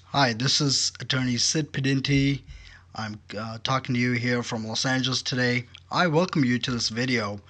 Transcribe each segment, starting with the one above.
Hi, this is attorney Sid Pedinti. I'm talking to you here from Los Angeles today. I welcome you to this video.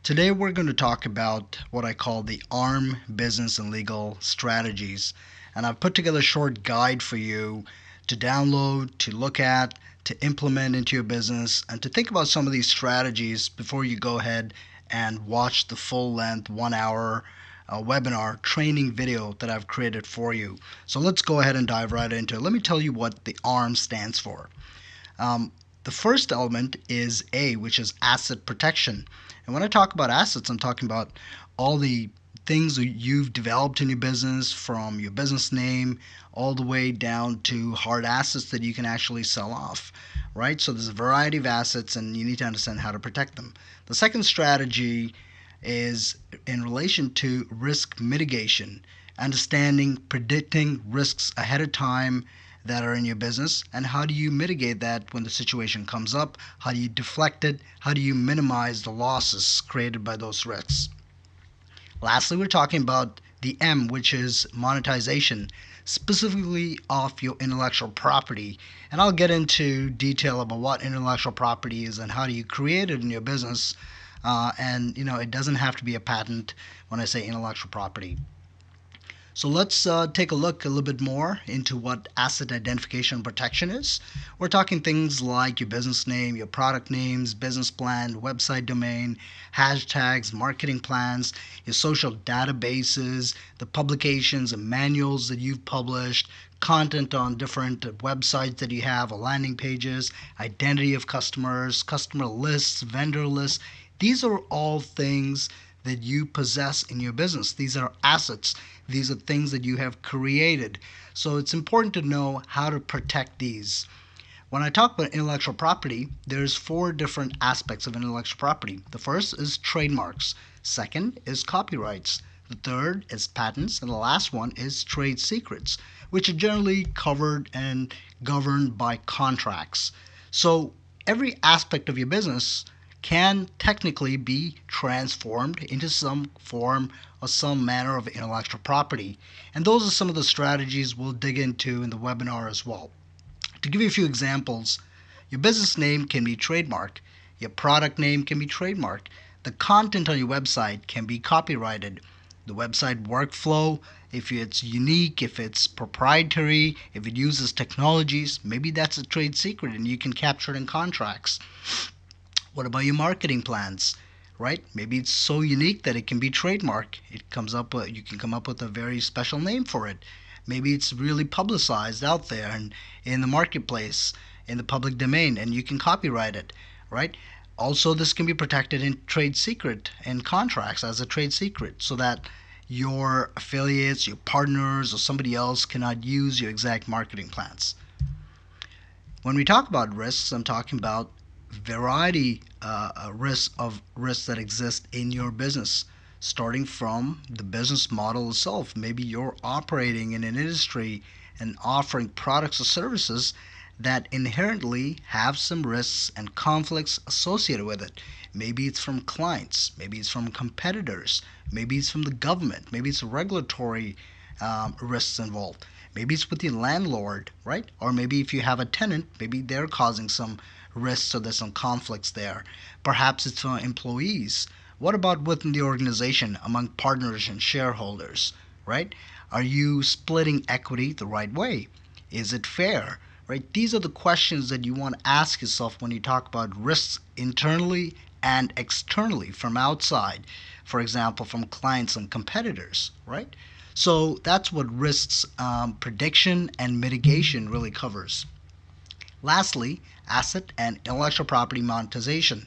Today we're going to talk about what I call the ARM business and legal strategies. And I've put together a short guide for you to download, to look at, to implement into your business, and to think about some of these strategies before you go ahead and watch the full length 1 hour webinar training video that I've created for you. So let's go ahead and dive right into it. Let me tell you what the ARM stands for. The first element is A, which is asset protection. And when I talk about assets, I'm talking about all the things that you've developed in your business, from your business name all the way down to hard assets that you can actually sell off, right? So there's a variety of assets and you need to understand how to protect them. The second strategy is in relation to risk mitigation, understanding, predicting risks ahead of time that are in your business, and how do you mitigate that when the situation comes up? How do you deflect it? How do you minimize the losses created by those risks? Lastly, we're talking about the M, which is monetization, specifically of your intellectual property. And I'll get into detail about what intellectual property is and how do you create it in your business. It doesn't have to be a patent when I say intellectual property. So let's take a look a little bit more into what asset identification and protection is. We're talking things like your business name, your product names, business plan, website domain, hashtags, marketing plans, your social databases, the publications and manuals that you've published, content on different websites that you have, or landing pages, identity of customers, customer lists, vendor lists. These are all things that you possess in your business. These are assets. These are things that you have created. So it's important to know how to protect these. When I talk about intellectual property, there's 4 different aspects of intellectual property. The first is trademarks. Second is copyrights. The third is patents. And the last one is trade secrets, which are generally covered and governed by contracts. So every aspect of your business can technically be transformed into some form or some manner of intellectual property. And those are some of the strategies we'll dig into in the webinar as well. To give you a few examples, your business name can be trademarked, your product name can be trademarked, the content on your website can be copyrighted, the website workflow, if it's unique, if it's proprietary, if it uses technologies, maybe that's a trade secret and you can capture it in contracts. What about your marketing plans? Right? Maybe it's so unique that it can be trademarked. You can come up with a very special name for it. Maybe it's really publicized out there and in the marketplace, in the public domain, and you can copyright it, right? Also, this can be protected in trade secret and contracts as a trade secret so that your affiliates, your partners, or somebody else cannot use your exact marketing plans. When we talk about risks, I'm talking about variety risks that exist in your business, starting from the business model itself. Maybe you're operating in an industry and offering products or services that inherently have some risks and conflicts associated with it. Maybe it's from clients, maybe it's from competitors, maybe it's from the government, maybe it's regulatory risks involved. Maybe it's with your landlord, right? Or maybe if you have a tenant, maybe they're causing some risks, so there's some conflicts there. Perhaps it's for employees. What about within the organization among partners and shareholders, right? Are you splitting equity the right way? Is it fair? Right? These are the questions that you want to ask yourself when you talk about risks internally and externally from outside, for example, from clients and competitors, right? So that's what risks prediction and mitigation really covers. Lastly, asset and intellectual property monetization.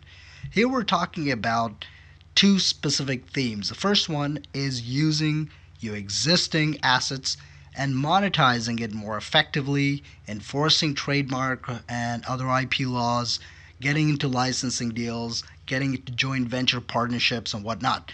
Here we're talking about 2 specific themes. The first one is using your existing assets and monetizing it more effectively, enforcing trademark and other IP laws, getting into licensing deals, getting into joint venture partnerships and whatnot.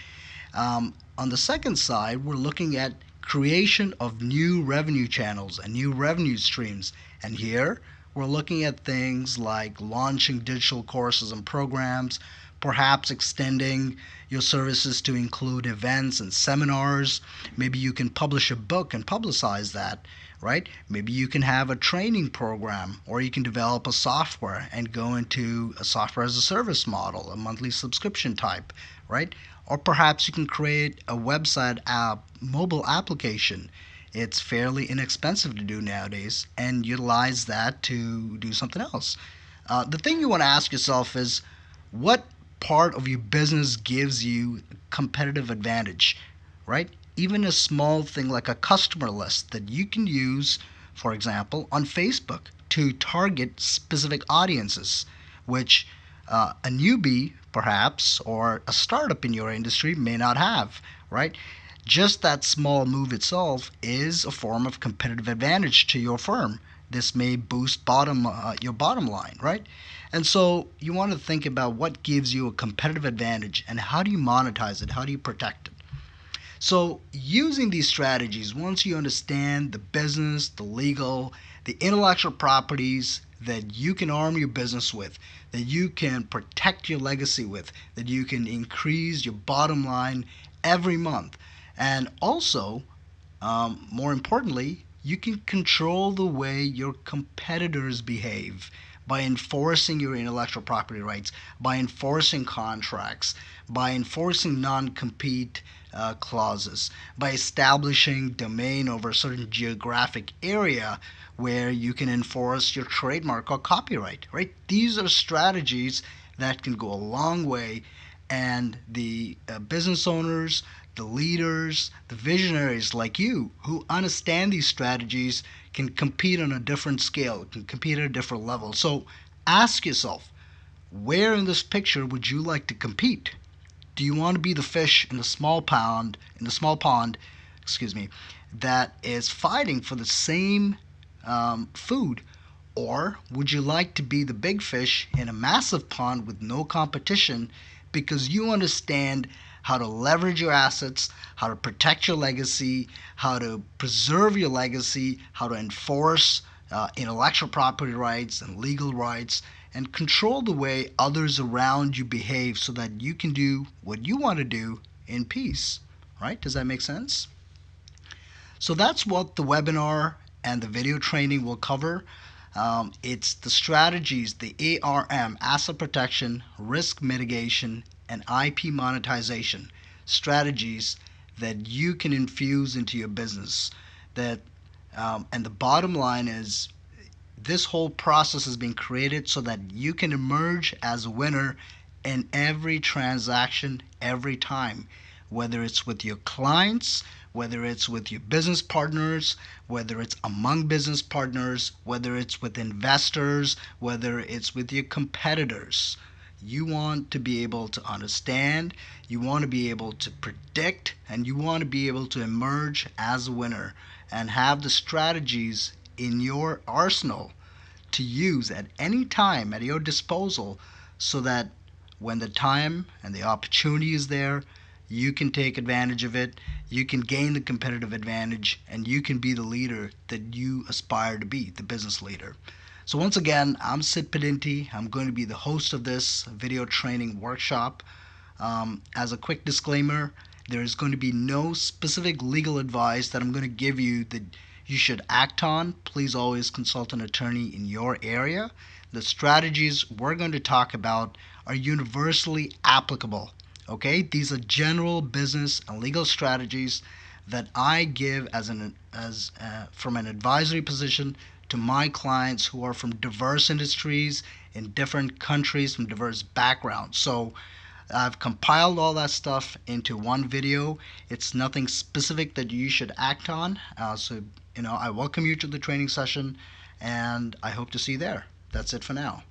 On the second side, we're looking at creation of new revenue channels and new revenue streams. And here We're looking at things like launching digital courses and programs, perhaps extending your services to include events and seminars. Maybe you can publish a book and publicize that, right? Maybe you can have a training program, or you can develop a software and go into a software as a service model, a monthly subscription type, right? Or perhaps you can create a website app, mobile application. It's fairly inexpensive to do nowadays, and utilize that to do something else. The thing you want to ask yourself is, what part of your business gives you competitive advantage, right? Even a small thing like a customer list that you can use, for example, on Facebook to target specific audiences, which a newbie perhaps or a startup in your industry may not have, right? Just that small move itself is a form of competitive advantage to your firm. This may boost your bottom line, right? And so you want to think about what gives you a competitive advantage and how do you monetize it? How do you protect it? So using these strategies, once you understand the business, the legal, the intellectual properties that you can arm your business with, that you can protect your legacy with, that you can increase your bottom line every month, and also, more importantly, you can control the way your competitors behave by enforcing your intellectual property rights, by enforcing contracts, by enforcing non-compete clauses, by establishing domain over a certain geographic area where you can enforce your trademark or copyright, right? These are strategies that can go a long way, and the business owners, the leaders, the visionaries like you who understand these strategies can compete on a different scale, can compete at a different level. So ask yourself, where in this picture would you like to compete? Do you want to be the fish in the small pond, excuse me, that is fighting for the same food? Or would you like to be the big fish in a massive pond with no competition because you understand how to leverage your assets, how to protect your legacy, how to preserve your legacy, how to enforce intellectual property rights and legal rights, and control the way others around you behave so that you can do what you want to do in peace, right? Does that make sense? So that's what the webinar and the video training will cover. It's the strategies, the ARM, asset protection, risk mitigation, and IP monetization strategies that you can infuse into your business. And the bottom line is, this whole process has been created so that you can emerge as a winner in every transaction, every time, whether it's with your clients, whether it's with your business partners, whether it's among business partners, whether it's with investors, whether it's with your competitors. You want to be able to understand, you want to be able to predict, and you want to be able to emerge as a winner and have the strategies in your arsenal to use at any time at your disposal, so that when the time and the opportunity is there, you can take advantage of it, you can gain the competitive advantage, and you can be the leader that you aspire to be, the business leader. So once again, I'm Sid Padinti. I'm going to be the host of this video training workshop. As a quick disclaimer, there's going to be no specific legal advice that I'm going to give you that you should act on. Please always consult an attorney in your area. The strategies we're going to talk about are universally applicable. Okay, these are general business and legal strategies that I give from an advisory position to my clients who are from diverse industries in different countries, from diverse backgrounds. So I've compiled all that stuff into one video. It's nothing specific that you should act on. So I welcome you to the training session, and I hope to see you there. That's it for now.